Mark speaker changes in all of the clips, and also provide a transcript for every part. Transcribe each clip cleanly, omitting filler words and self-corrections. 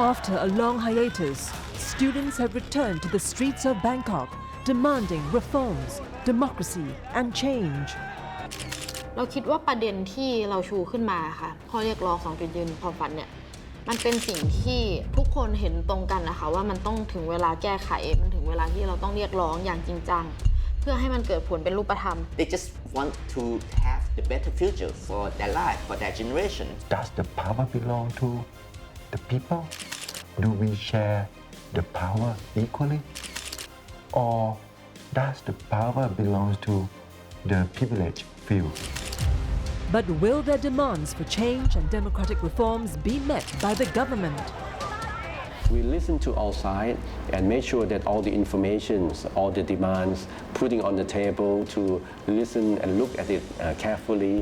Speaker 1: After a long hiatus, students have returned to the streets of Bangkok, demanding reforms, democracy, and change.
Speaker 2: เราคิดว่าประเด็นที่เราชูขึ้นมาค่ะข้อเรียกร้อง2จุดยืนความฝันเนี่ยมันเป็นสิ่งที่ทุกคนเห็นตรงกันนะคะว่ามันต้องถึงเวลาแก้ไขมันถึงเวลาที่เราต้องเรียกร้องอย่างจริงจังเพื่อให้มันเกิดผลเป็นรูปธรรม
Speaker 3: They just want to have the better future for their life, for their generation.
Speaker 4: Does the power belong to the people? Do we share the power equally? Or does the power belong to the privileged few?
Speaker 1: But will their demands for change and democratic reforms be met by the government?
Speaker 5: We listen to all sides and make sure that all the information, all the demands, putting on the table to listen and look at it carefully.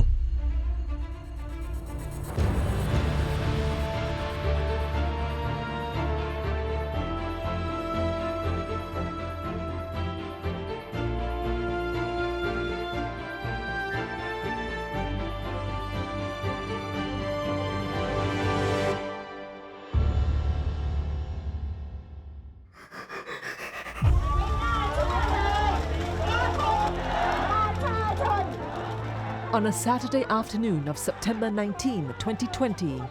Speaker 1: On a Saturday afternoon of September 19, 2020,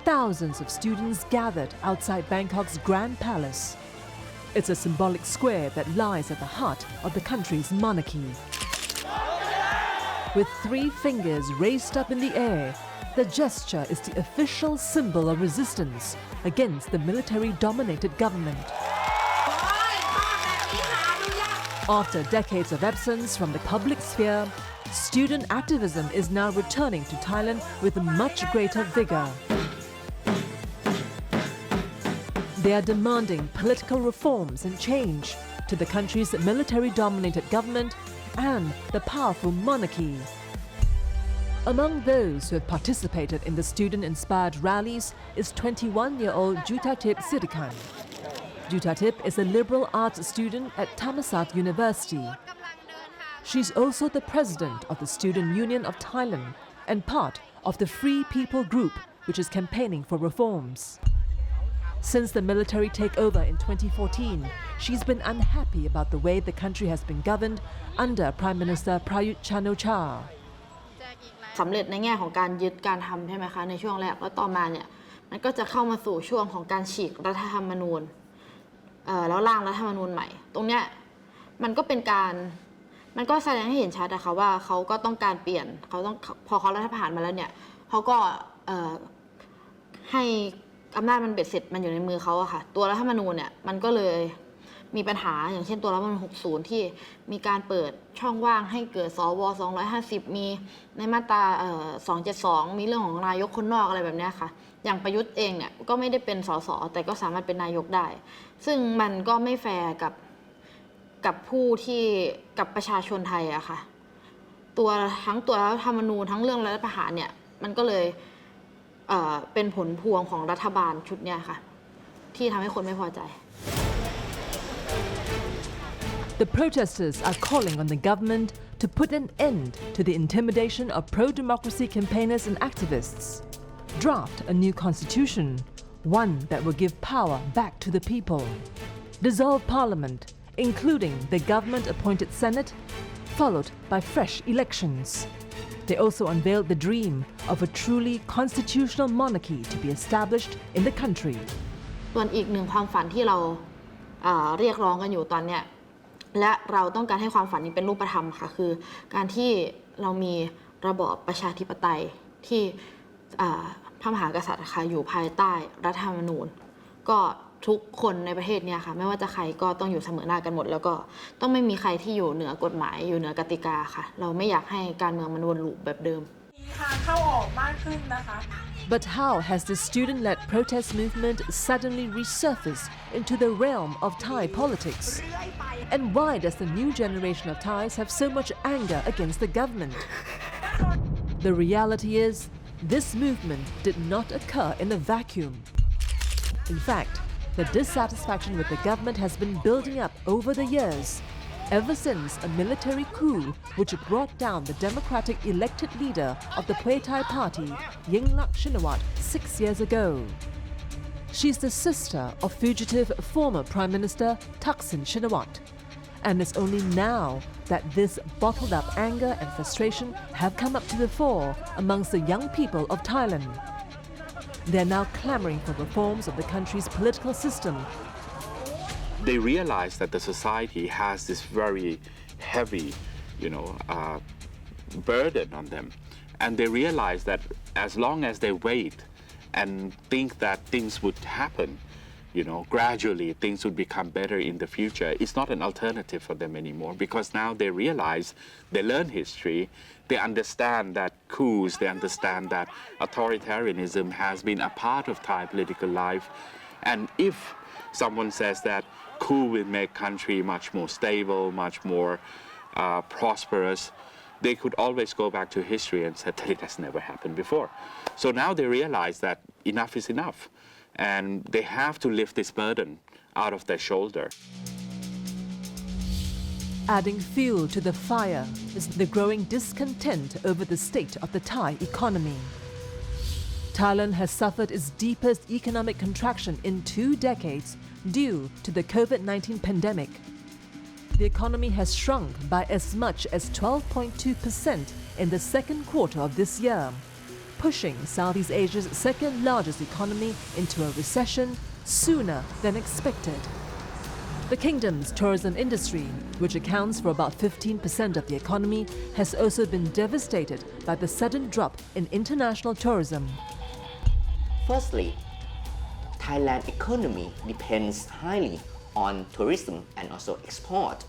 Speaker 1: thousands of students gathered outside Bangkok's Grand Palace. It's a symbolic square that lies at the heart of the country's monarchy. With 3 fingers raised up in the air, the gesture is the official symbol of resistance against the military-dominated government. After decades of absence from the public sphere, student activism is now returning to Thailand with much greater vigor. They are demanding political reforms and change to the country's military-dominated government and the powerful monarchy. Among those who have participated in the student-inspired rallies is 21-year-old Jutatip Sidikan. Jutatip is a liberal arts student at Thammasat University. She's also the president of the Student Union of Thailand and part of the Free People Group, which is campaigning for reforms. Since the military takeover in 2014, she's been unhappy about the way the country has been governed under Prime Minister Prayut Chan-o-cha.
Speaker 2: สำเร็จในแง่ของการยึดการทำใช่ไหมคะในช่วงแรกแล้วต่อมาเนี่ยมันก็จะเข้ามาสู่ช่วงของการฉีกรัฐธรรมนูญแล้วร่างรัฐธรรมนูญใหม่ตรงเนี้ยมันก็เป็นการมันก็แสดงให้เห็นชัดนะคะว่าเขาก็ต้องการเปลี่ยนเขาต้องพอเขารัฐประหารมาแล้วเนี่ยเขาก็ให้อำนาจมันเบ็ดเสร็จมันอยู่ในมือเขาอะค่ะตัวรัฐธรรมนูญเนี่ยมันก็เลยมีปัญหาอย่างเช่นตัวรัฐธรรมนูญ60ที่มีการเปิดช่องว่างให้เกิดสว250มีในมาตรา272มีเรื่องของนายกคนนอกอะไรแบบนี้ค่ะอย่างประยุทธ์เองเนี่ยก็ไม่ได้เป็นสสแต่ก็สามารถเป็นนายกได้ซึ่งมันก็ไม่แฟร์กับผู้ที่กับประชาชนไทยอะค่ะทั้งตัวรัฐธรรมนูญทั้งเรื่องรัฐประหารเนี่ยมันก็เลยเป็นผลพวงของรัฐบาลชุดเนี้ยค่ะที่ทำให้คนไม่พอใจ
Speaker 1: The protesters are calling on the government to put an end to the intimidation of pro-democracy campaigners and activists, draft a new constitution, one that will give power back to the people, dissolve parliament, including the government-appointed Senate, followed by fresh elections. They also unveiled the dream of a truly constitutional monarchy to be established in the country.
Speaker 2: ส่วนอีกหนึ่งความฝันที่เราเรียกร้องกันอยู่ตอนเนี้ยและเราต้องการให้ความฝันนี้เป็นรูปธรรมค่ะคือการที่เรามีระบอบประชาธิปไตยที่พระมหากษัตริย์ค่ะอยู่ภายใต้รัฐธรรมนูญก็ทุกคนในประเทศเนี่ยค่ะไม่ว่าจะใครก็ต้องอยู่เสมอหน้ากันหมดแล้วก็ต้องไม่มีใครที่อยู่เหนือกฎหมายอยู่เหนือกติกาค่ะเราไม่อยากให้การเมืองมันวนลูปแบบเดิม
Speaker 1: But how has the student-led protest movement suddenly resurfaced into the realm of Thai politics? And why does the new generation of Thais have so much anger against the government? The reality is, this movement did not occur in a vacuum. In fact, the dissatisfaction with the government has been building up over the years, ever since a military coup which brought down the democratic elected leader of the Pheu Thai party, Yingluck Shinawat, 6 years ago. She's the sister of fugitive former Prime Minister Thaksin Shinawatra. And it's only now that this bottled up anger and frustration have come up to the fore amongst the young people of Thailand. They're now clamoring for reforms of the country's political system.
Speaker 6: They realize that the society has this very heavy, burden on them. And they realize that as long as they wait and think that things would happen, gradually things would become better in the future, it's not an alternative for them anymore, because now they realize, they learn history, they understand that coups, they understand that authoritarianism has been a part of Thai political life. And if someone says that coup will make country much more stable, much more prosperous, they could always go back to history and say that it has never happened before. So now they realize that enough is enough, and they have to lift this burden out of their shoulder.
Speaker 1: Adding fuel to the fire is the growing discontent over the state of the Thai economy. Thailand has suffered its deepest economic contraction in 2 decades due to the COVID-19 pandemic. The economy has shrunk by as much as 12.2% in the second quarter of this year, pushing Southeast Asia's second largest economy into a recession sooner than expected. The kingdom's tourism industry, which accounts for about 15% of the economy, has also been devastated by the sudden drop in international tourism.
Speaker 3: Firstly, Thailand economy depends highly on tourism and also export.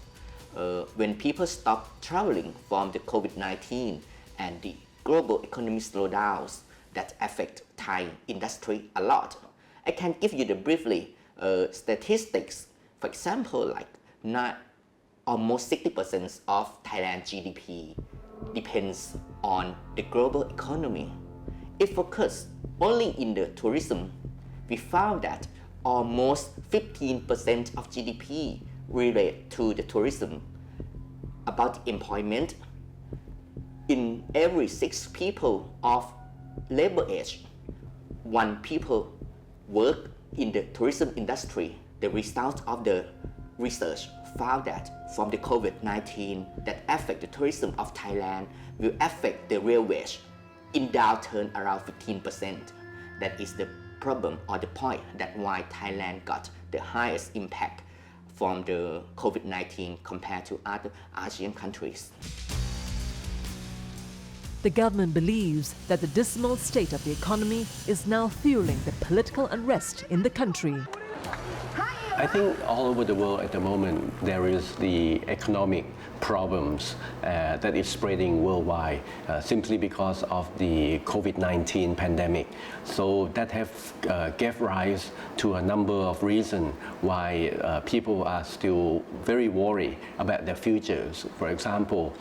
Speaker 3: When people stop traveling from the COVID-19 and the global economic slowdowns that affect Thai industry a lot, I can give you the briefly statistics. For example, almost 60% of Thailand GDP depends on the global economy. If focused only in the tourism, we found that almost 15% of GDP relate to the tourism. About employment, in every 6 people of labor age, 1 people work in the tourism industry. The result of the research found that from the COVID-19 that affect the tourism of Thailand will affect the real wage in downturn around 15%. That is the problem or the point that why Thailand got the highest impact from the COVID-19 compared to other ASEAN countries.
Speaker 1: The government believes that the dismal state of the economy is now fueling the political unrest in the country.
Speaker 5: I think all over the world at the moment there is the economic problems that is spreading worldwide simply because of the COVID-19 pandemic. So that have gave rise to a number of reasons why people are still very worried about their futures. For example,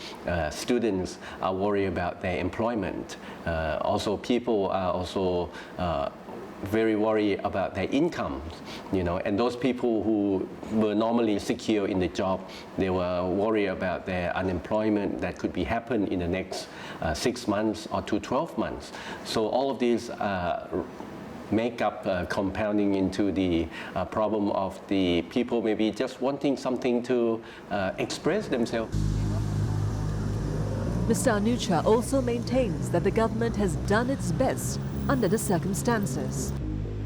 Speaker 5: students are worried about their employment. Also, people are also very worried about their income, and those people who were normally secure in the job, they were worried about their unemployment that could be happen in the next 6 months or to 12 months. So all of these make up compounding into the problem of the people maybe just wanting something to express themselves.
Speaker 1: Mr. Anucha also maintains that the government has done its best under the circumstances.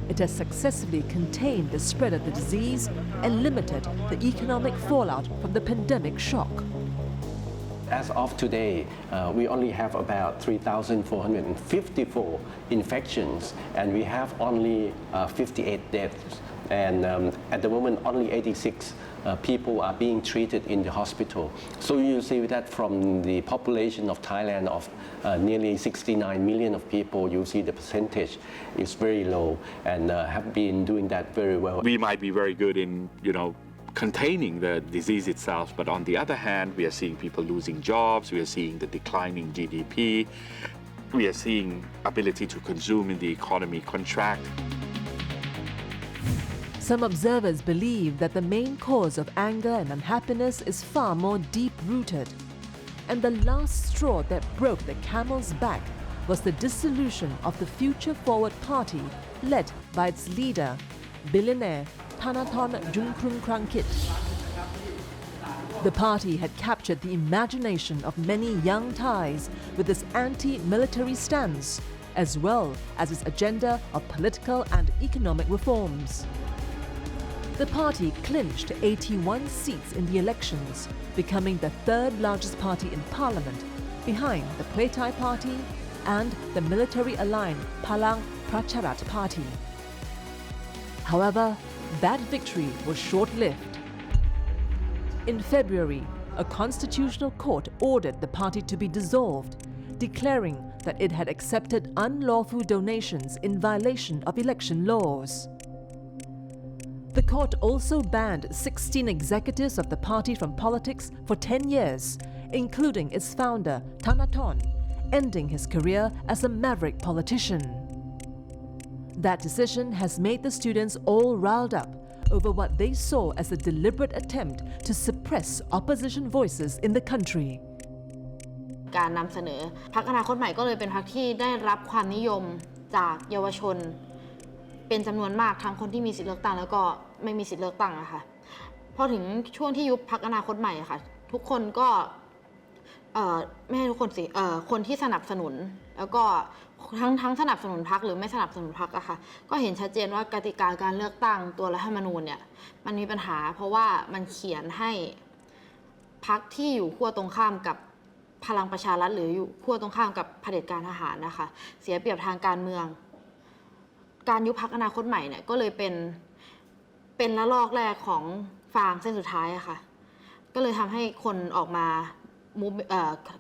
Speaker 1: It has successfully contained the spread of the disease and limited the economic fallout from the pandemic shock.
Speaker 5: As of today, we only have about 3,454 infections, and we have only 58 deaths. And at the moment, only 86 people are being treated in the hospital. So you see that from the population of Thailand of nearly 69 million of people, you see the percentage is very low and have been doing that very well.
Speaker 6: We might be very good in, containing the disease itself, but on the other hand, we are seeing people losing jobs, we are seeing the declining GDP, we are seeing ability to consume in the economy contract.
Speaker 1: Some observers believe that the main cause of anger and unhappiness is far more deep-rooted. And the last straw that broke the camel's back was the dissolution of the Future Forward Party led by its leader, billionaire Thanathorn Junkrungkrangkit. The party had captured the imagination of many young Thais with its anti-military stance, as well as its agenda of political and economic reforms. The party clinched 81 seats in the elections, becoming the third largest party in parliament, behind the Pheu Thai Party and the military-aligned Palang Pracharat Party. However, that victory was short-lived. In February, a constitutional court ordered the party to be dissolved, declaring that it had accepted unlawful donations in violation of election laws. The court also banned 16 executives of the party from politics for 10 years, including its founder, Thanathorn, ending his career as a maverick politician. That decision has made the students all riled up over what they saw as a deliberate attempt to suppress opposition voices in the country.
Speaker 2: การนำเสนอพรรคอนาคตใหม่ก็เลยเป็นพรรคที่ได้รับความนิยมจากเยาวชนเป็นจำนวนมากทั้งคนที่มีสิทธิเลือกตั้งแล้วก็ไม่มีสิทธิเลือกตั้งอะค่ะพอถึงช่วงที่ยุบพรรคอนาคตใหม่อะค่ะทุกคนก็ไม่ให้ทุกคนสิคนที่สนับสนุนแล้วก็ทั้งสนับสนุนพรรคหรือไม่สนับสนุนพรรคอะค่ะก็เห็นชัดเจนว่ากติกาการเลือกตั้งตัวรัฐธรรมนูญเนี่ยมันมีปัญหาเพราะว่ามันเขียนให้พรรคที่อยู่ขั้วตรงข้ามกับพลังประชารัฐหรืออยู่ขั้วตรงข้ามกับเผด็จการทหารนะคะเสียเปรียบทางการเมืองการยุบพรรคอนาคตใหม่เนี่ยก็เลยเป็นระลอกแรกของฟางเส้นสุดท้ายอะค่ะก็เลยทำให้คนออกมา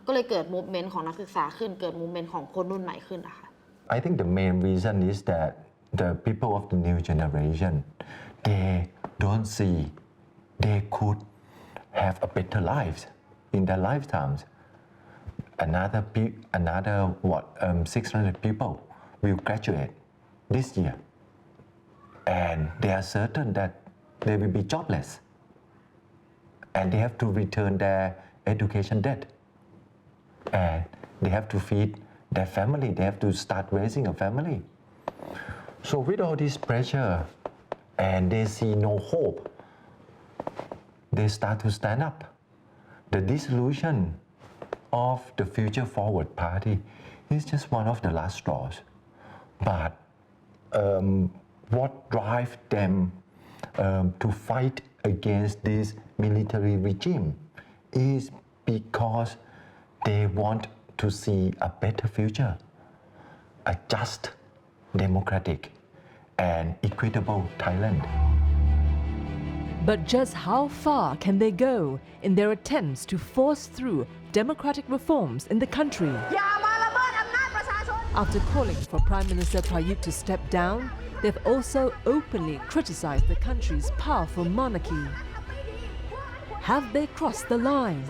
Speaker 2: ก็เลยเกิด movement ของนักศึกษาขึ้นเกิด movement ของคนรุ่นใหม่ขึ้นนะคะ
Speaker 4: I think the main reason is that the people of the new generation they don't see they could have a better life in their lifetimes. Another 600 people will graduate this year, and they are certain that they will be jobless, and they have to return their education debt, and they have to feed their family, they have to start raising a family. So with all this pressure and they see no hope, they start to stand up. The dissolution of the Future Forward Party is just one of the last straws. But what drives them to fight against this military regime is because they want to see a better future, a just, democratic, and equitable Thailand.
Speaker 1: But just how far can they go in their attempts to force through democratic reforms in the country? After calling for Prime Minister Prayut to step down, they've also openly criticized the country's powerful monarchy. Have they crossed the line?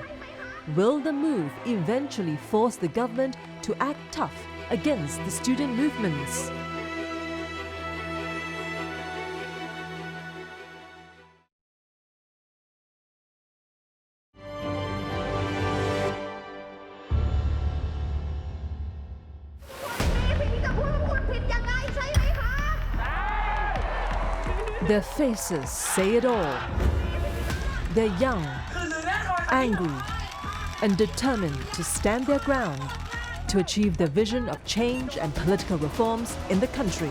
Speaker 1: Will the move eventually force the government to act tough against the student movements? Their faces say it all. They're young, angry, and determined to stand their ground to achieve their vision of change and political reforms in the country.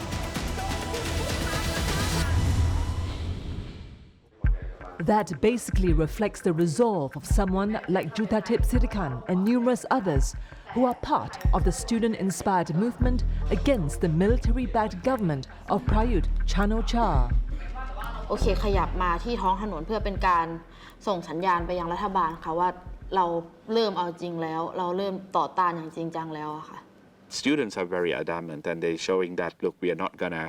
Speaker 1: That basically reflects the resolve of someone like Juthatip Sirikan and numerous others who are part of the student-inspired movement against the military-backed government of Prayut Chan-o-cha.
Speaker 2: โอเคขยับมาที่ท้องถนนเพื่อเป็นการส่งสัญญาณไปยังรัฐบาลค่ะว่าเราเริ่มเอาจริงแล้วเราเริ่มต่อต้านอย่างจริงจังแล้วอะค่ะ
Speaker 6: Students are very adamant and they're showing that look we are not gonna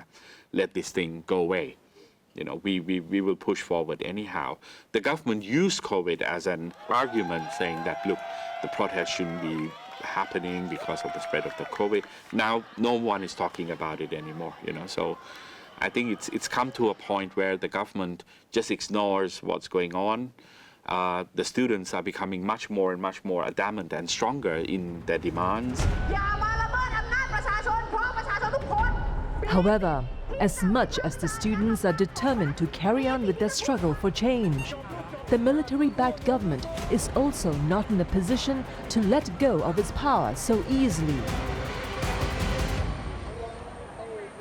Speaker 6: let this thing go away. You know, we will push forward anyhow. The government used COVID as an argument saying that look the protest shouldn't be happening because of the spread of the COVID. Now no one is talking about it anymore, you know, so I think it's come to a point where the government just ignores what's going on. The students are becoming much more adamant and stronger in their demands.
Speaker 1: However, As much as the students are determined to carry on with their struggle for change, the military-backed government is also not in a position to let go of its power so easily.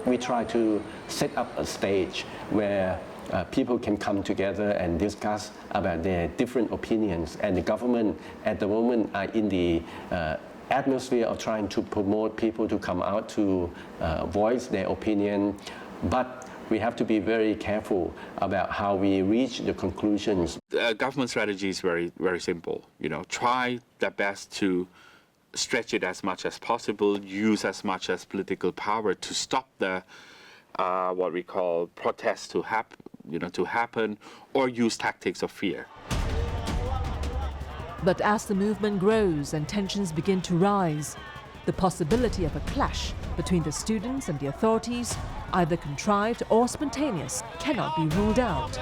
Speaker 5: We try to set up a stage where people can come together and discuss about their different opinions, and the government at the moment are in the atmosphere of trying to promote people to come out to voice their opinion, but we have to be very careful about how we reach the conclusions.
Speaker 6: The government strategy is very, very simple. Try their best to stretch it as much as possible, use as much as political power to stop the what we call protests to happen, or use tactics of fear.
Speaker 1: But as the movement grows and tensions begin to rise, the possibility of a clash between the students and the authorities, either contrived or spontaneous, cannot be ruled out.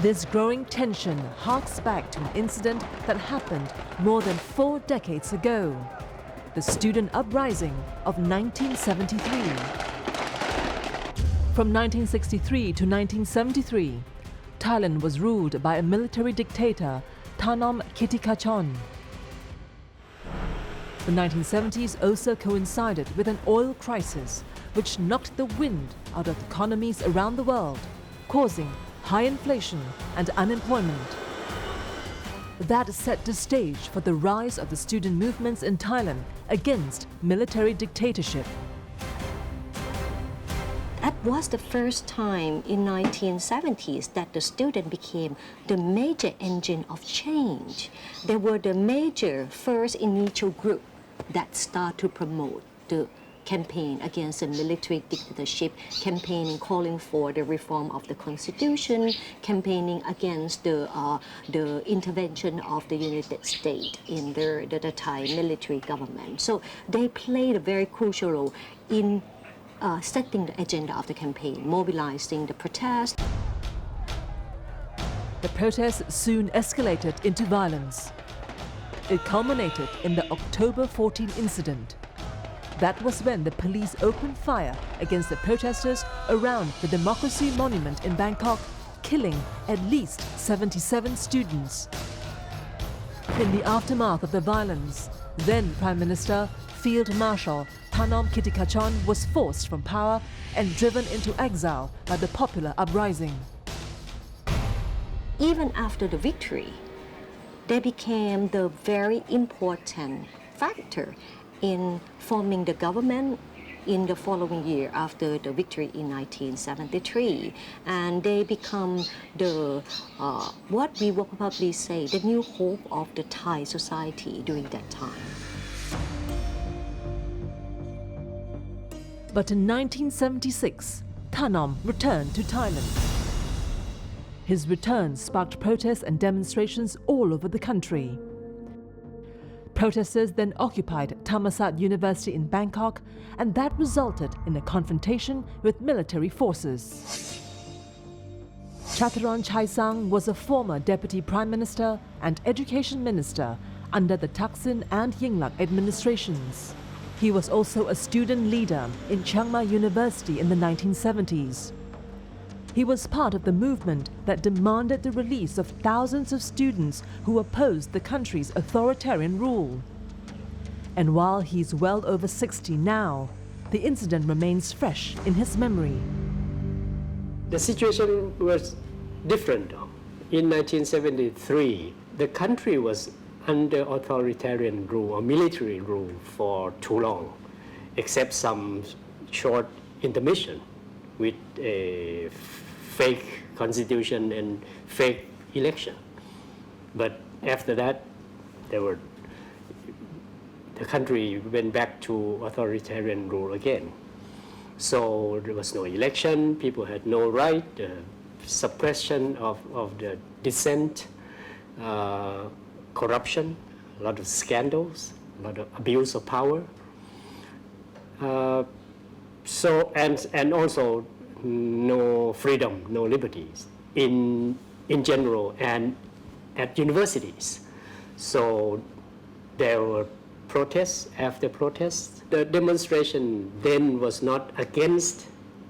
Speaker 1: This growing tension harks back to an incident that happened more than 4 decades ago, the student uprising of 1973. From 1963 to 1973, Thailand was ruled by a military dictator, Thanom Kittikachorn. The 1970s also coincided with an oil crisis, which knocked the wind out of economies around the world, causing high inflation and unemployment. That set the stage for the rise of the student movements in Thailand against military dictatorship.
Speaker 7: That was the first time in 1970s that the student became the major engine of change. They were the major first initial group that started to promote the campaign against the military dictatorship, campaigning calling for the reform of the constitution, campaigning against the intervention of the United States in the Thai military government. So they played a very crucial role in setting the agenda of the campaign, mobilizing the protest.
Speaker 1: The protests soon escalated into violence. It culminated in the October 14 incident. That was when the police opened fire against the protesters around the Democracy Monument in Bangkok, killing at least 77 students. In the aftermath of the violence, then Prime Minister Field Marshal Thanom Kittikachorn was forced from power and driven into exile by the popular uprising.
Speaker 7: Even after the victory, they became the very important factor in forming the government in the following year after the victory in 1973. And they become the, what we will probably say, the new hope of the Thai society during that time.
Speaker 1: But in 1976, Thanom returned to Thailand. His return sparked protests and demonstrations all over the country. Protesters then occupied Thammasat University in Bangkok, and that resulted in a confrontation with military forces. Chatharon Chaisang was a former deputy prime minister and education minister under the Thaksin and Yingluck administrations. He was also a student leader in Chiang Mai University in the 1970s. He was part of the movement that demanded the release of thousands of students who opposed the country's authoritarian rule. And while he's well over 60 now, the incident remains fresh in his memory.
Speaker 8: The situation was different. In 1973, the country was under authoritarian rule or military rule for too long, except some short intermission with a fake constitution and fake election. But after that, the country went back to authoritarian rule again. So there was no election, people had no right, suppression of the dissent, corruption, a lot of scandals, a lot of abuse of power. And also no freedom, no liberties in general and at universities. So there were protests after protests. The demonstration then was not against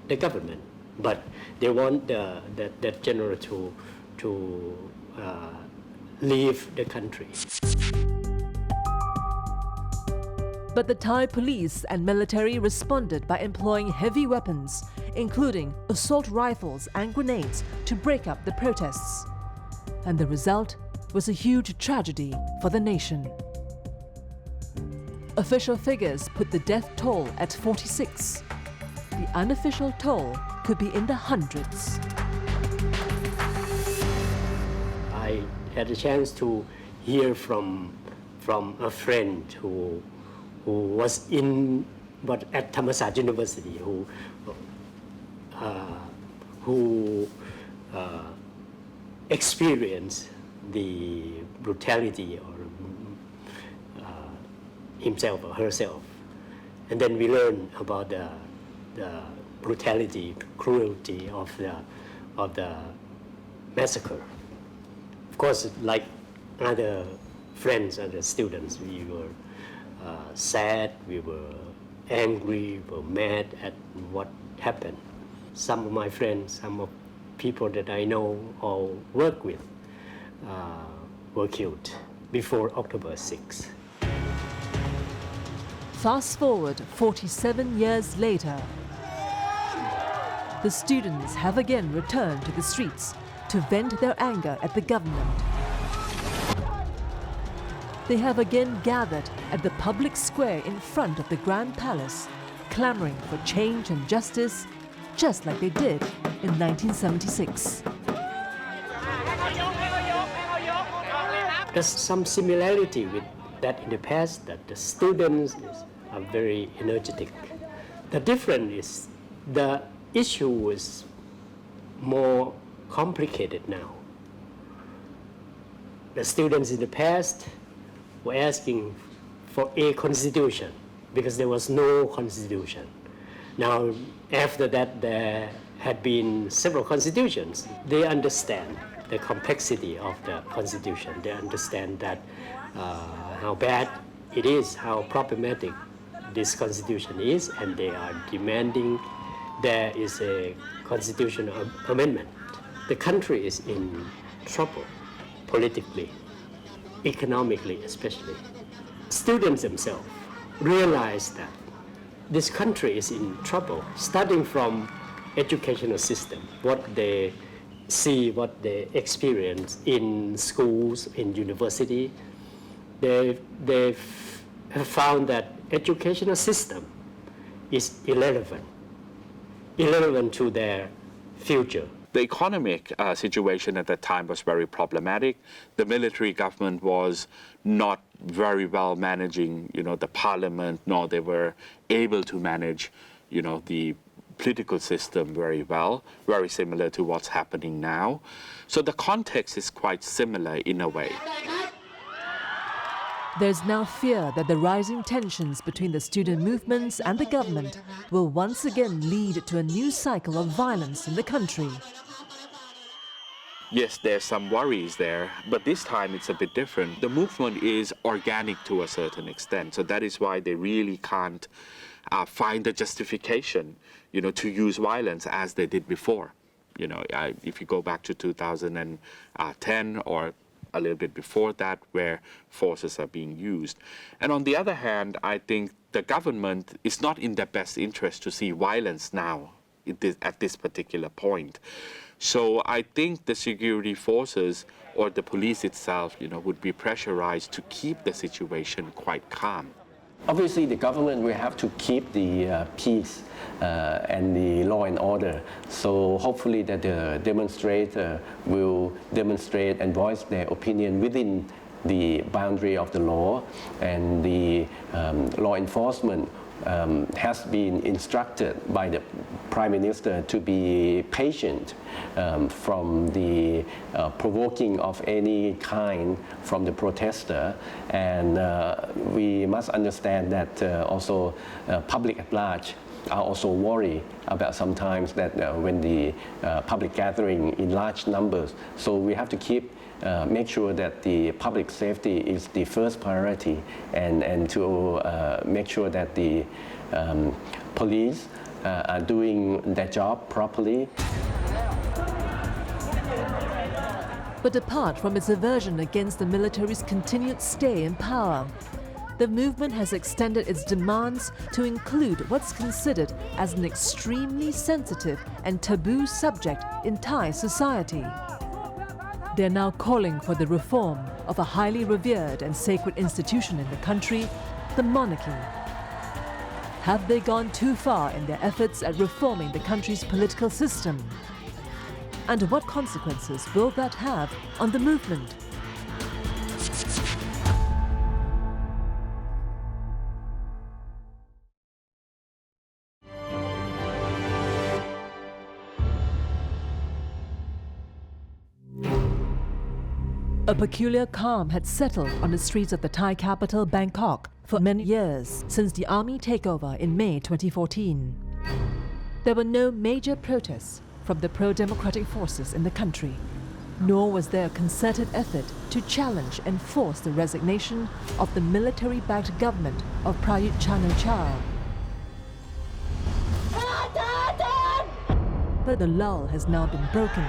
Speaker 8: the government, but they want the general to leave the country.
Speaker 1: But the Thai police and military responded by employing heavy weapons, including assault rifles and grenades, to break up the protests. And the result was a huge tragedy for the nation. Official figures put the death toll at 46. The unofficial toll could be in the hundreds.
Speaker 8: I had a chance to hear from a friend who was at Thammasat University, who experienced the brutality or himself or herself, and then we learned about the brutality, cruelty of the massacre. Of course, like other friends, other students, we were sad, we were angry, we were mad at what happened. Some of my friends, some of people that I know or work with were killed before October 6.
Speaker 1: Fast forward 47 years later, the students have again returned to the streets to vent their anger at the government. They have again gathered at the public square in front of the Grand Palace, clamoring for change and justice, just like they did in 1976.
Speaker 8: There's some similarity with that in the past, that the students are very energetic. The difference is the issue is more complicated now. The students in the past were asking for a constitution because there was no constitution. Now, after that, there had been several constitutions. They understand the complexity of the constitution. They understand that how bad it is, how problematic this constitution is, and they are demanding there is a constitutional amendment. The country is in trouble politically, economically especially. Students themselves realize that this country is in trouble, starting from educational system, what they see, what they experience in schools, in university. They've found that educational system is irrelevant to their future.
Speaker 6: The economic situation at that time was very problematic. The military government was not very well managing, the parliament, nor they were able to manage, the political system very well, very similar to what's happening now. So the context is quite similar in a way.
Speaker 1: There's now fear that the rising tensions between the student movements and the government will once again lead to a new cycle of violence in the country.
Speaker 6: Yes, there's some worries there, but this time it's a bit different. The movement is organic to a certain extent, so that is why they really can't find the justification, to use violence as they did before. If you go back to 2010 or a little bit before that, where forces are being used. And on the other hand, I think the government is not in their best interest to see violence now at this particular point. So I think the security forces or the police itself, would be pressurized to keep the situation quite calm.
Speaker 5: Obviously, the government will have to keep the peace and the law and order. So hopefully that the demonstrator will demonstrate and voice their opinion within the boundary of the law, and the law enforcement has been instructed by the Prime Minister to be patient from the provoking of any kind from the protester. And we must understand that also public at large are also worried about sometimes that when the public gathering in large numbers. So we have to keep make sure that the public safety is the first priority and to make sure that the police are doing their job properly.
Speaker 1: But apart from its aversion against the military's continued stay in power, the movement has extended its demands to include what's considered as an extremely sensitive and taboo subject in Thai society. They're now calling for the reform of a highly revered and sacred institution in the country, the monarchy. Have they gone too far in their efforts at reforming the country's political system? And what consequences will that have on the movement? A peculiar calm had settled on the streets of the Thai capital, Bangkok, for many years since the army takeover in May 2014. There were no major protests from the pro-democratic forces in the country, nor was there a concerted effort to challenge and force the resignation of the military-backed government of Prayut Chan-o-cha. But the lull has now been broken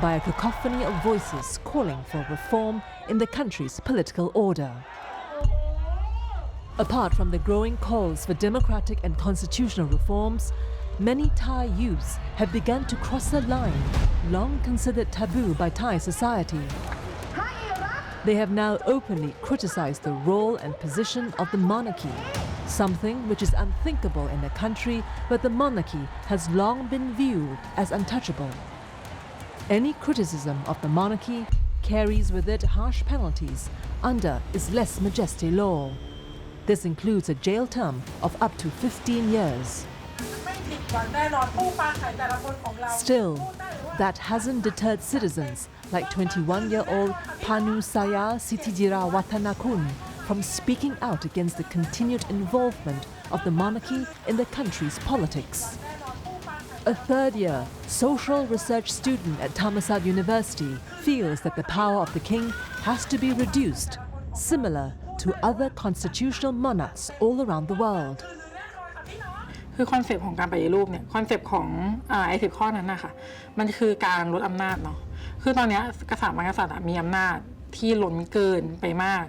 Speaker 1: by a cacophony of voices calling for reform in the country's political order. Apart from the growing calls for democratic and constitutional reforms, many Thai youths have begun to cross a line long considered taboo by Thai society. They have now openly criticized the role and position of the monarchy, something which is unthinkable in a country where the monarchy has long been viewed as untouchable. Any criticism of the monarchy carries with it harsh penalties under its lèse majesté law. This includes a jail term of up to 15 years. Still, that hasn't deterred citizens like 21-year-old Panusaya Sitijirawattanakul from speaking out against the continued involvement of the monarchy in the country's politics. A third-year social research student at Thammasat University feels that the power of the king has to be reduced, similar to other constitutional monarchs all around the world.
Speaker 9: คือคอนเซปต์ของการปฏิรูปเนี่ยคอนเซปต์ของไอ้10 ข้อนั้นนะคะมันคือการลดอำนาจเนาะคือตอนนี้กษัตริย์บางกษัตริย์มีอำนาจที่ล้นเกินไปมาก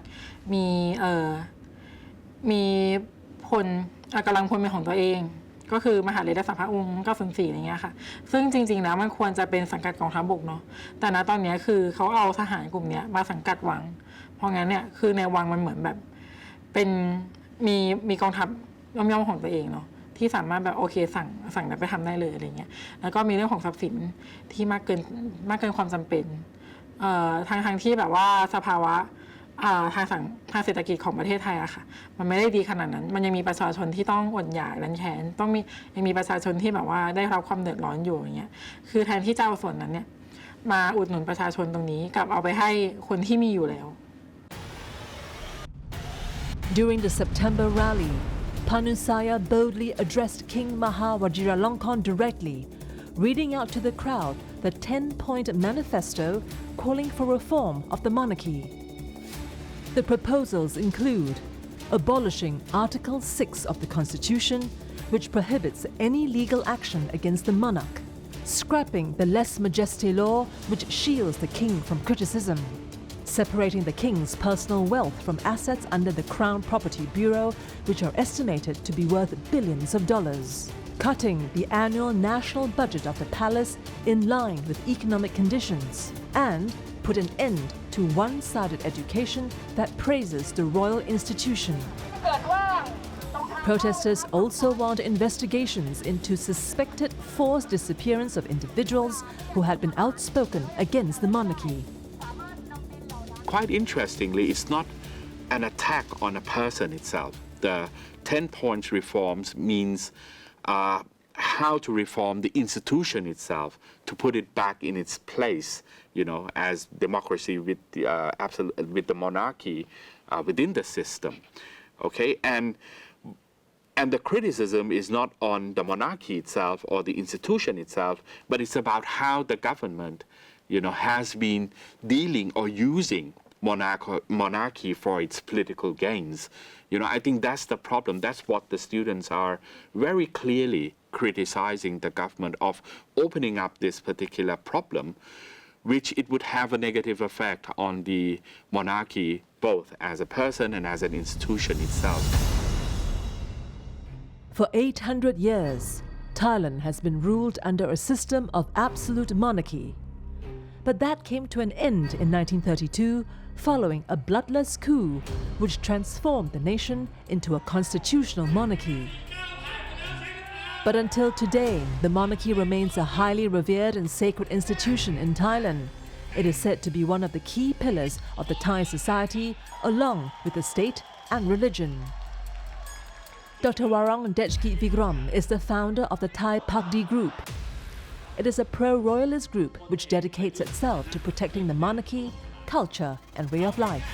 Speaker 9: มีพลกำลังพลเป็นของตัวเองก็คือมหาเดชสัมภาองค์904อย่างเงี้ยค่ะซึ่งจริงๆแล้วมันควรจะเป็นสังกัดกองทัพบกเนาะแต่ณตอนนี้คือเขาเอาทหารกลุ่มนี้มาสังกัดวังเพราะงั้นเนี่ยคือในวังมันเหมือนแบบเป็นมีกองทัพย่อมๆของตัวเองเนาะที่สามารถแบบโอเคสั่งไปทำได้เลยอะไรเงี้ยแล้วก็มีเรื่องของทรัพย์สินที่มากเกินความจำเป็นทางที่แบบว่าสภาวะทางเศรษฐกิจของประเทศไทยอะค่ะมันไม่ได้ดีขนาดนั้นมันยังมีประชาชนที่ต้องอดอยากรันแค้นยังมีประชาชนที่แบบว่าได้รับความเดือดร้อนอยู่อย่างเงี้ยคือแทนที่จะเอาส่วนนั้นเนี่ยมาอุดหนุนประชาชนตรงนี้กลับเอาไปให้คนที่มีอยู่แล้ว
Speaker 1: During the September rally, Panusaya boldly addressed King Maha Vajiralongkorn directly, reading out to the crowd the 10-point manifesto calling for reform of the monarchy. The proposals include abolishing Article 6 of the Constitution, which prohibits any legal action against the monarch, scrapping the lèse majesté law, which shields the king from criticism, separating the king's personal wealth from assets under the Crown Property Bureau, which are estimated to be worth billions of dollars, cutting the annual national budget of the palace in line with economic conditions, and put an end to one-sided education that praises the royal institution. Protesters also want investigations into suspected forced disappearance of individuals who had been outspoken against the monarchy.
Speaker 6: Quite interestingly, it's not an attack on a person itself. The 10-point reforms means how to reform the institution itself to put it back in its place, you know, as democracy with the monarchy within the system. Okay, and the criticism is not on the monarchy itself or the institution itself, but it's about how the government, has been dealing or using monarchy for its political gains. I think that's the problem. That's what the students are very clearly criticizing the government of opening up this particular problem, which it would have a negative effect on the monarchy, both as a person and as an institution itself.
Speaker 1: For 800 years, Thailand has been ruled under a system of absolute monarchy. But that came to an end in 1932 following a bloodless coup which transformed the nation into a constitutional monarchy. But until today, the monarchy remains a highly revered and sacred institution in Thailand. It is said to be one of the key pillars of the Thai society, along with the state and religion. Dr. Warong Dechki Vigrom is the founder of the Thai Pakdi Group. It is a pro-royalist group which dedicates itself to protecting the monarchy, culture, and way of life.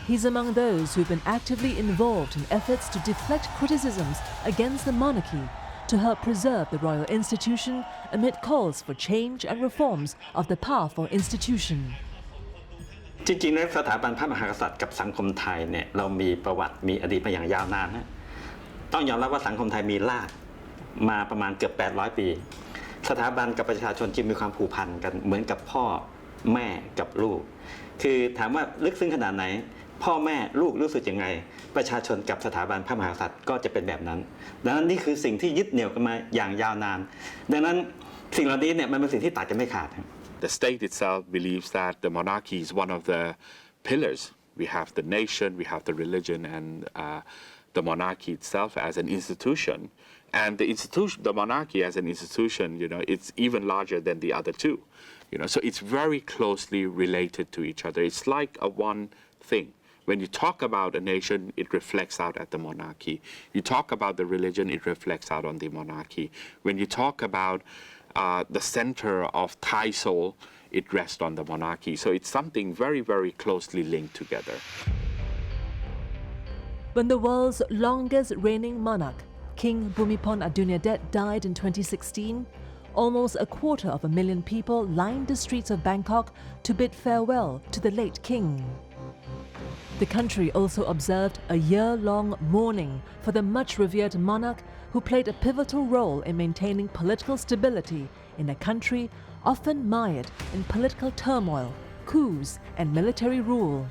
Speaker 1: He's among those who've been actively involved in efforts to deflect criticisms against the monarchy to help preserve the royal institution amid calls for change and reforms of the powerful institution.
Speaker 10: จริงๆแล้วสถาบันพระมหากษัตริย์กับสังคมไทยเนี่ยเรามีประวัติมีอดีตมาอย่างยาวนานนะต้องยอมรับว่าสังคมไทยมีรากมาประมาณเกือบ800 ปีสถาบันกับประชาชนจึงมีความผูกพันกันเหมือนกับพ่อแม่กับลูกคือถามว่าลึกซึ้งขนาดไหนพ่อแม่ลูกรู้สึกยังไงประชาชนกับสถาบันพระมหากษัตริย์ก็จะเป็นแบบนั้นดังนั้นนี่คือสิ่งที่ยึดเหนี่ยวกันมาอย่างยาวนานดังนั้นสิ่งเหล่านี้เนี่ยมันเป็นสิ่งที่ตัดกันไม่ขาด
Speaker 6: The state itself believes that the monarchy is one of the pillars. We have the nation, we have the religion, and the monarchy itself as an institution. And the monarchy as an institution, it's even larger than the other two. So it's very closely related to each other. It's like a one thing. When you talk about a nation, it reflects out at the monarchy. You talk about the religion, it reflects out on the monarchy. When you talk about the center of Thai soul, it rests on the monarchy. So it's something very, very closely linked together.
Speaker 1: When the world's longest reigning monarch, King Bhumibol Adulyadej, died in 2016, almost 250,000 people lined the streets of Bangkok to bid farewell to the late king. The country also observed a year-long mourning for the much-revered monarch who played a pivotal role in maintaining political stability in a country often mired in political turmoil, coups, and military rule.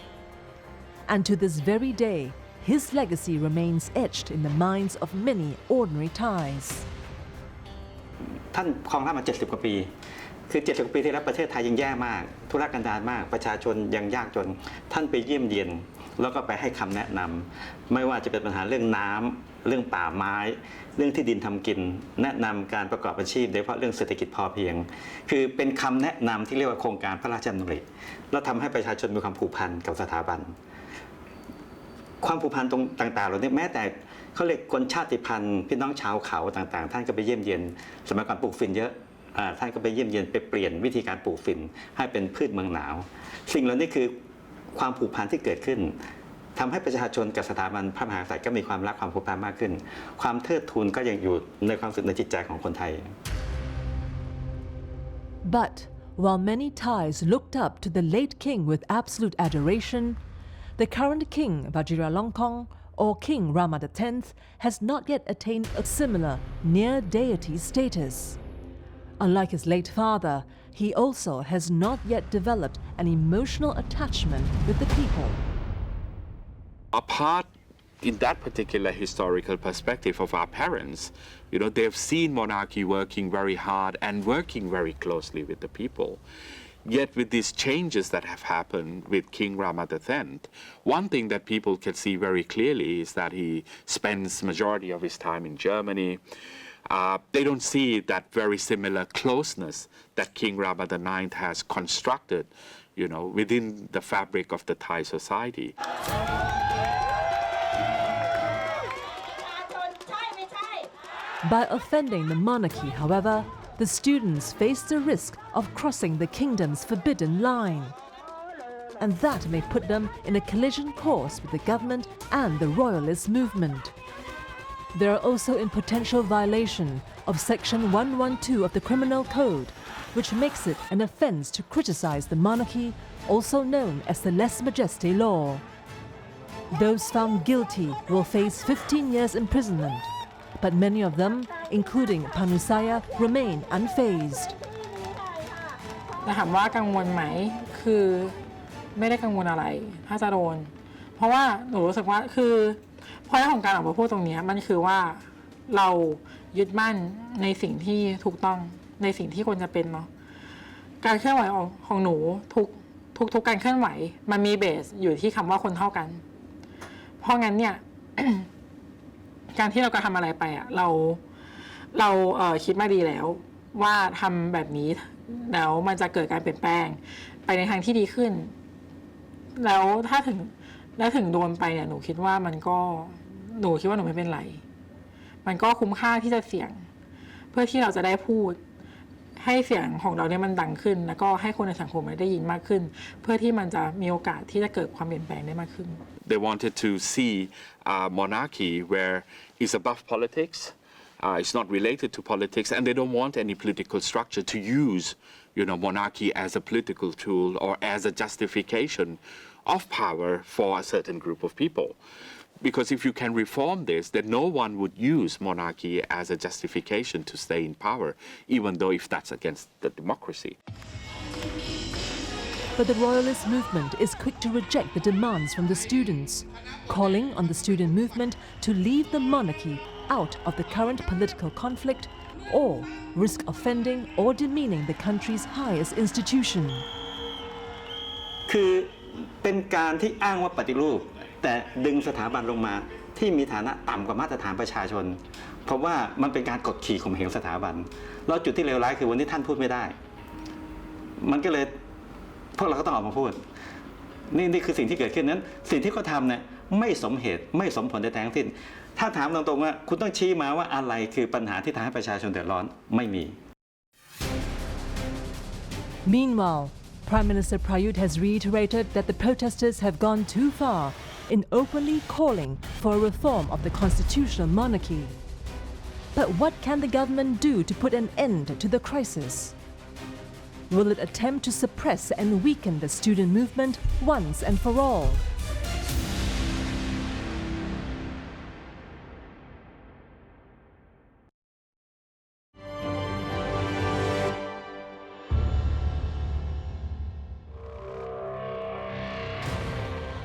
Speaker 1: And to this very day, his legacy remains etched in the minds of many ordinary Thais.
Speaker 10: ท่านครองราชย์มา70 กว่าปีคือ70 กว่าปีที่แล้วประเทศไทยยังแย่มากทุรกันดารมากประชาชนยังยากจนท่านไปเยี่ยมเยียนแล้วก็ไปให้คำแนะนำไม่ว่าจะเป็นปัญหาเรื่องน้ำเรื่องป่าไม้เรื่องที่ดินทำกินแนะนำการประกอบอาชีพโดยเฉพาะเรื่องเศรษฐกิจพอเพียงคือเป็นคำแนะนำที่เรียกว่าโครงการพระราชดำริแล้วทำให้ประชาชนมีความผูกพันกับสถาบันความผูกพันตรงต่างๆเหล่านี้แม้แต่เขาเรียกคนชาติพันธุ์พี่น้องชาวเขาต่างๆท่านก็ไปเยี่ยมเยียนสมัยก่อนปลูกฝิ่นเยอะท่านก็ไปเยี่ยมเยียนไปเปลี่ยนวิธีการปลูกฝิ่นให้เป็นพืชเมืองหนาวสิ่งเหล่านี้คือความผูกพันที่เกิดขึ้นทำให้ประชาชนกับสถาบันพระมหากษัตริย์ก็มีความรักความผูกพันมากขึ้นความเทิดทูนก็ยังอยู่ในความรู้สึกในจิตใจของคนไทย
Speaker 1: But while many Thais looked up to the late king with absolute adoration, the current king Vajiralongkorn or King Rama X has not yet attained a similar near-deity status. Unlike his late father, he also has not yet developed an emotional attachment with the people.
Speaker 6: Apart in that particular historical perspective of our parents, they've seen monarchy working very hard and working very closely with the people. Yet with these changes that have happened with King Rama X, one thing that people can see very clearly is that he spends majority of his time in Germany. They don't see that very similar closeness that King Rama IX has constructed, within the fabric of the Thai society.
Speaker 1: By offending the monarchy, however, the students face the risk of crossing the kingdom's forbidden line. And that may put them in a collision course with the government and the royalist movement. They are also in potential violation of Section 112 of the Criminal Code, which makes it an offense to criticize the monarchy, also known as the lèse majesté law. Those found guilty will face 15 years imprisonment, but many of them, including Panusaya, remain unfazed.
Speaker 9: แต่ถามว่ากังวลไหมคือไม่ได้กังวลอะไรถ้าจะโดนเพราะว่าหนูรู้สึกว่าคือเพราะของการออกมาพูดตรงนี้มันคือว่าเรายึดมั่นในสิ่งที่ถูกต้องในสิ่งที่ควรจะเป็นเนาะการเคลื่อนไหวของหนูทุกการเคลื่อนไหวมันมีเบสอยู่ที่คำว่าคนเท่ากันเพราะงั้นเนี่ย การที่เรากระทำอะไรไปอ่ะเราคิดมาดีแล้วว่าทำแบบนี้แล้วมันจะเกิดการเปลี่ยนแปลงไปในทางที่ดีขึ้นแล้วถ้าถึงโดนไปเนี่ยหนูคิดว่าหนูคิดว่าหนูไม่เป็นไรมันก็คุ้มค่าที่จะเสี่ยงเพื่อที่เราจะได้พูดให้เสียงของเราเนี่ยมันดังขึ้นแล้วก็ให้คนในสังคมได้ยินมากขึ้นเพื่อที่มันจะมีโอกาสที่จะเกิดความเปลี่ยนแปลงได้มากขึ้น
Speaker 6: They wanted to see a monarchy where it's above politics, it's not related to politics, and they don't want any political structure to use, monarchy as a political tool or as a justification of power for a certain group of people. Because if you can reform this, then no one would use monarchy as a justification to stay in power, even though if that's against the democracy.
Speaker 1: But the royalist movement is quick to reject the demands from the students, calling on the student movement to leave the monarchy out of the current political conflict or risk offending or demeaning the country's highest institution.
Speaker 10: คือเป็นการที่อ้างว่าปฏิรูปแต่ดึงสถาบันลงมาที่มีฐานะต่ำกว่ามาตรฐานประชาชนเพราะว่ามันเป็นการกดขี่ข่มเหงสถาบันแล้วจุดที่เลวร้ายคือวันนี้ท่านพูดไม่ได้มันก็เลยพวกเราก็ต้องออกมาพูดนี่คือสิ่งที่เกิดขึ้นนั้นสิ่งที่เขาทำเนี่ยไม่สมเหตุไม่สมผลใดๆทั้งสิ้นถ้าถามตรงๆว่าคุณต้องชี้มาว่าอะไรคือปัญหาที่ทำให้ประชาชนเดือดร้อนไม่มี
Speaker 1: Meanwhile, Prime Minister Prayut has reiterated that the protesters have gone too far in openly calling for a reform of the constitutional monarchy. But what can the government do to put an end to the crisis? Will it attempt to suppress and weaken the student movement once and for all?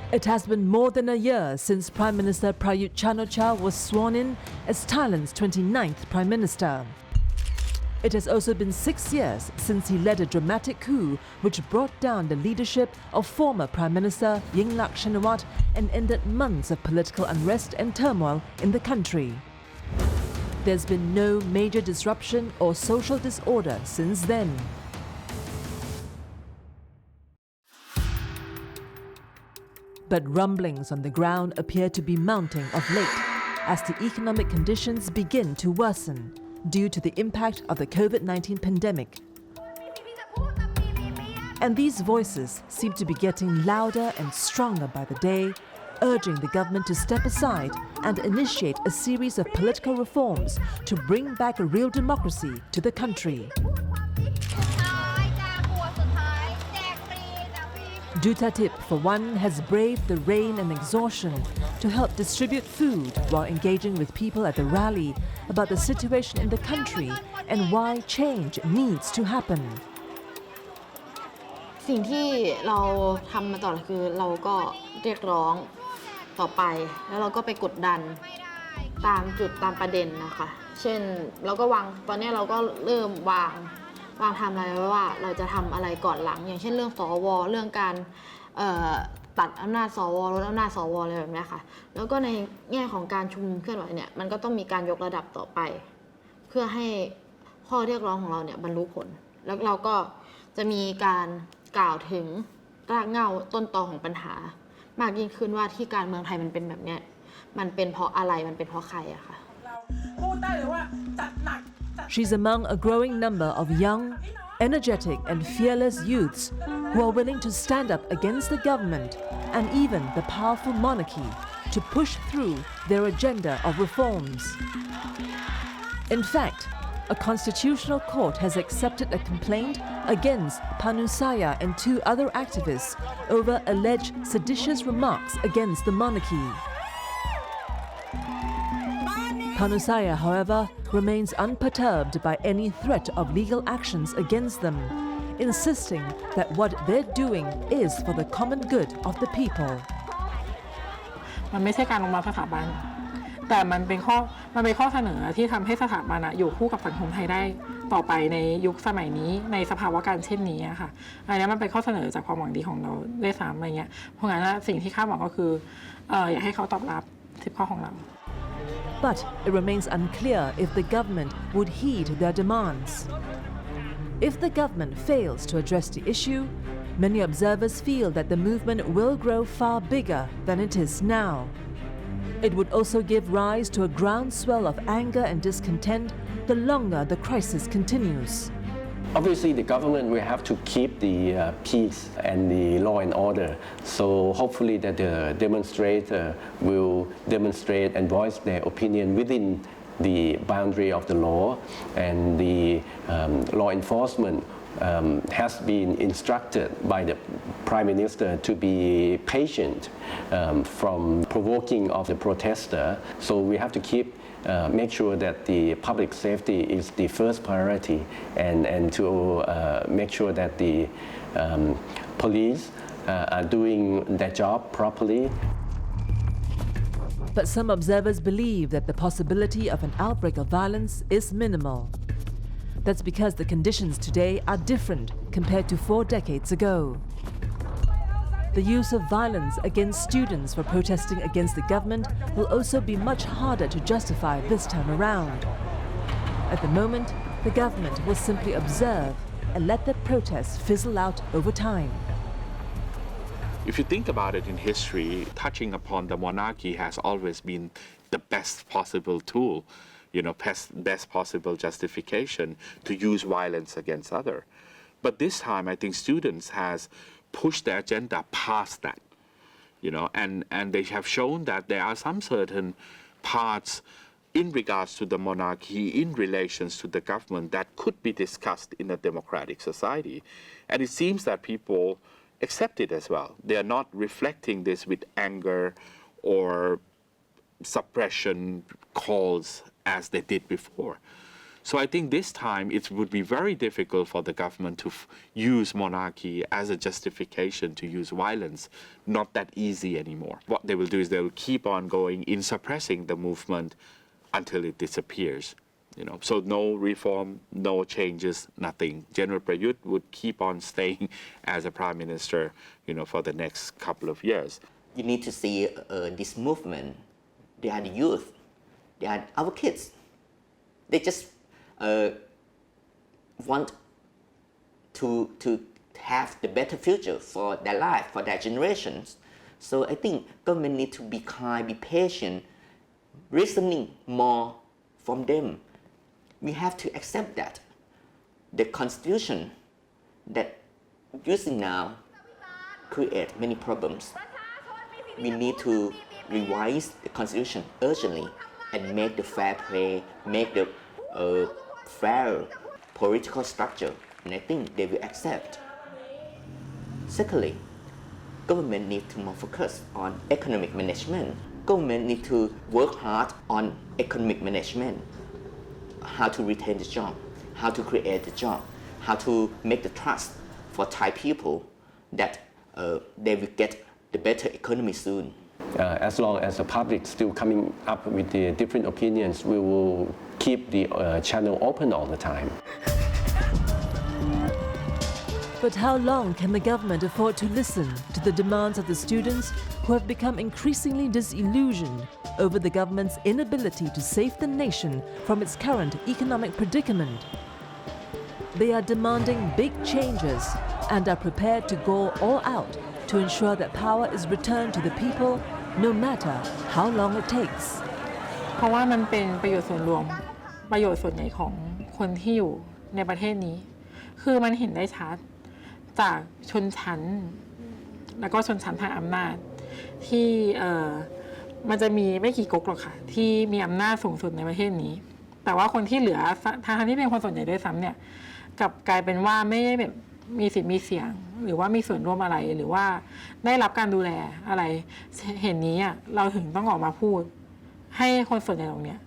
Speaker 1: It has been more than a year since Prime Minister Prayut Chan-o-cha was sworn in as Thailand's 29th Prime Minister. It has also been 6 years since he led a dramatic coup which brought down the leadership of former Prime Minister Yingluck Shinawatra and ended months of political unrest and turmoil in the country. There's been no major disruption or social disorder since then. But rumblings on the ground appear to be mounting of late as the economic conditions begin to worsen due to the impact of the COVID-19 pandemic. And these voices seem to be getting louder and stronger by the day, urging the government to step aside and initiate a series of political reforms to bring back a real democracy to the country. Duthatip, for one, has braved the rain and exhaustion to help distribute food while engaging with people at the rally about the situation in the country and why change needs to happen.
Speaker 2: สิ่งที่เราทำมาต่อคือเราก็เรียกร้องต่อไปแล้วเราก็ไปกดดันตามจุดตามประเด็นนะคะเช่นเราก็ตอนนี้เราก็เริ่มวางทำอะไรไว้ว่าเราจะทำอะไรก่อนหลังอย่างเช่นเรื่องสวเรื่องการตัดอำนาจสวลดอำนาจสวอะไรแบบนี้ค่ะแล้วก็ในแง่ของการชุมนุมเคลื่อนไหวเนี่ยมันก็ต้องมีการยกระดับต่อไปเพื่อให้ข้อเรียกร้องของเราเนี่ยบรรลุผลแล้วเราก็จะมีการกล่าวถึงรากเหง้าต้นตอของปัญหามากยิ่งขึ้นว่าที่การเมืองไทยมันเป็นแบบเนี้ยมันเป็นเพราะอะไรมันเป็นเพราะใครอะค่ะ
Speaker 1: She's among a growing number of young, energetic and fearless youths who are willing to stand up against the government and even the powerful monarchy to push through their agenda of reforms. In fact, a constitutional court has accepted a complaint against Panusaya and 2 other activists over alleged seditious remarks against the monarchy. Panusaya, however, remains unperturbed by any threat of legal actions against them, insisting that what they're doing is for the common good of the people.
Speaker 9: มันไม่ใช่การล้มล้างสถาบันแต่มันเป็นข้อเสนอที่ทำให้สถาบันอยู่คู่กับสังคมไทยได้ต่อไปในยุคสมัยนี้ในสภาวะการเช่นนี้ค่ะอันนี้มันเป็นข้อเสนอจากความหวังดีของเราได้ซ้ำอะไรเงี้ยเพราะงั้นสิ่งที่คาดหวังก็คืออยากให้เขาตอบรับ10 ข้อของเรา
Speaker 1: But it remains unclear if the government would heed their demands. If the government fails to address the issue, many observers feel that the movement will grow far bigger than it is now. It would also give rise to a groundswell of anger and discontent the longer the crisis continues.
Speaker 5: Obviously, the government will have to keep the peace and the law and order. So hopefully that the demonstrator will demonstrate and voice their opinion within the boundary of the law, and the law enforcement has been instructed by the Prime Minister to be patient from provoking of the protester. So we have to make sure that the public safety is the first priority, and to make sure that the police are doing their job properly.
Speaker 1: But some observers believe that the possibility of an outbreak of violence is minimal. That's because the conditions today are different compared to 4 decades ago. The use of violence against students for protesting against the government will also be much harder to justify this time around. At the moment, the government will simply observe and let the protests fizzle out over time.
Speaker 6: If you think about it in history, touching upon the monarchy has always been the best possible tool, best possible justification to use violence against others. But this time, I think students has pushed the agenda past that, and they have shown that there are some certain parts in regards to the monarchy, in relations to the government, that could be discussed in a democratic society. And it seems that people accept it as well. They are not reflecting this with anger or suppression calls as they did before. So I think this time it would be very difficult for the government to use monarchy as a justification to use violence. Not that easy anymore. What they will do is they will keep on going in suppressing the movement until it disappears. So no reform, no changes, nothing. General Prayut would keep on staying as a prime minister, for the next couple of years.
Speaker 3: You need to see this movement. They are the youth. They are our kids. They just want to have the better future for their life, for their generations. So I think government need to be kind, be patient, listening more from them. We have to accept that the constitution that using now create many problems. We need to revise the constitution urgently and make the fair play, make the fair political structure, and I think they will accept. Secondly, government need to more focus on economic management. Government need to work hard on economic management, how to retain the job, how to create the job, how to make the trust for Thai people that they will get the better economy soon.
Speaker 5: As long as the public still coming up with the different opinions, we will keep the channel open all the time.
Speaker 1: But how long can the government afford to listen to the demands of the students who have become increasingly disillusioned over the government's inability to save the nation from its current economic predicament? They are demanding big changes and are prepared to go all out to ensure that power is returned to the people, no matter how long it takes.
Speaker 9: เพราะว่ามันเป็นประโยชน์ส่วนรวมประโยชน์ส่วนใหญ่ของคนที่อยู่ในประเทศนี้คือมันเห็นได้ชัดจากชนชั้นแล้วก็ชนชั้นทางอำนาจที่มันจะมีไม่กี่ก๊กหรอกค่ะที่มีอำนาจสูงสุดในประเทศนี้ แต่ว่าคนที่เหลือทางที่เป็นคนส่วนใหญ่ด้วยซ้ำเนี่ยกลับกลายเป็นว่าไม่ได้แบบมีสิทธิ์มีเสียงหรือว่ามีส่วนร่วมอะไรหรือว่าได้รับการดูแลอะไรเห็นนี้อ่ะเราถึงต้องออกมาพูดให้คนส่วนใหญ่ตรงเนี้ย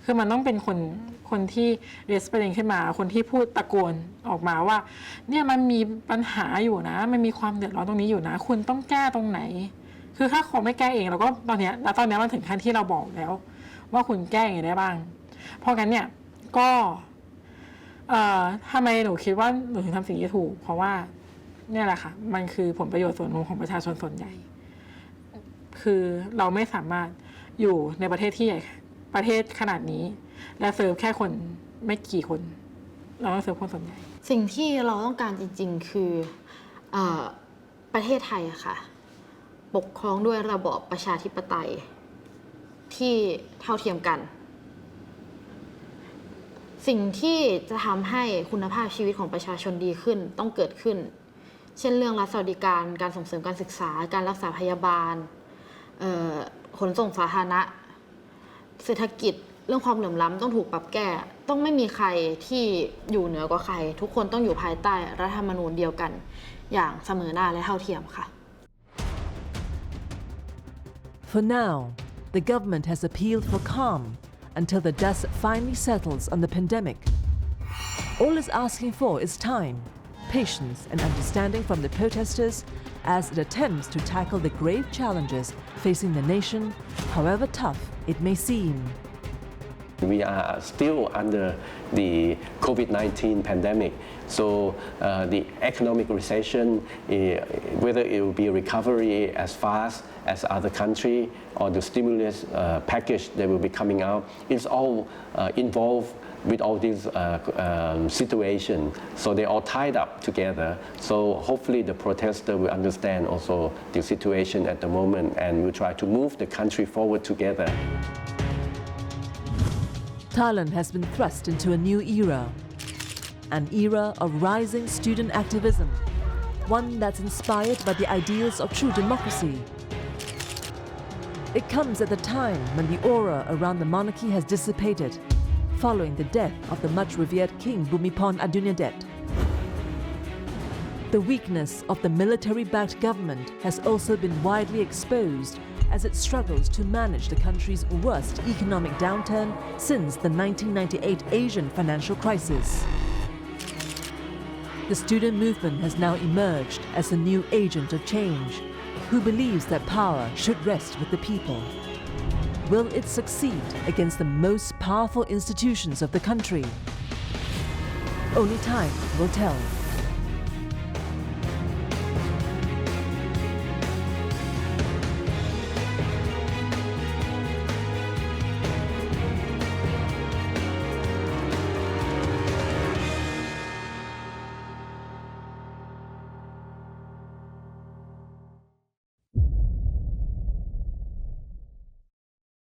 Speaker 9: คือมันต้องเป็นคนที่เรสเพลงขึ้นมาคนที่พูดตะโกนออกมาว่าเนี่ยมันมีปัญหาอยู่นะมันมีความเดือดร้อนตรงนี้อยู่นะคุณต้องแก้ตรงไหนคือถ้าเขาไม่แก้เองเราก็ตอนนี้มันถึงขั้นที่เราบอกแล้วว่าคุณแก้ยังไงได้บ้างเพราะงั้นเนี่ยก็ทำไมหนูคิดว่าหนูถึงทำสิ่งที่ถูกเพราะว่าเนี่ยแหละค่ะมันคือผลประโยชน์ส่วนรวมของประชาชนส่วนใหญ่คือเราไม่สามารถอยู่ในประเทศที่ใหญ่ประเทศขนาดนี้และเซิร์ฟแค่คนไม่กี่คนเราต้องเซิร์ฟคนส่วนใหญ่
Speaker 2: สิ่งที่เราต้องการจริงๆคือประเทศไทยอะค่ะปกครองด้วยระบอบประชาธิปไตยที่เท่าเทียมกันสิ่งที่จะทำให้คุณภาพชีวิตของประชาชนดีขึ้นต้องเกิดขึ้นเช่นเรื่องรัฐสวัสดิการการส่งเสริมการศึกษาการรักษาพยาบาลขนส่งสาธารณะเศรษฐกิจเรื่องความเหลื่อมล้ำต้องถูกปรับแก้ต้องไม่มีใครที่อยู่เหนือกว่าใครทุกคนต้องอยู่ภายใต้รัฐธรรมนูญเดียวกันอย่างเสมอหน้าและเท่าเทียมค่ะ
Speaker 1: For now, the government has appealed for calm until the dust finally settles on the pandemic. All it's asking for is time, patience, and understanding from the protesters as it attempts to tackle the grave challenges facing the nation, however tough it may seem.
Speaker 5: We are still under the COVID-19 pandemic, so the economic recession, whether it will be recovery as fast as other countries or the stimulus package that will be coming out, it's all involved with all these situations. So they're all tied up together. So hopefully the protester will understand also the situation at the moment and will try to move the country forward together.
Speaker 1: Thailand has been thrust into a new era, an era of rising student activism, one that's inspired by the ideals of true democracy. It comes at a time when the aura around the monarchy has dissipated, following the death of the much-revered King Bhumibol Adulyadej. The weakness of the military-backed government has also been widely exposed as it struggles to manage the country's worst economic downturn since the 1998 Asian financial crisis. The student movement has now emerged as a new agent of change, who believes that power should rest with the people. Will it succeed against the most powerful institutions of the country? Only time will tell.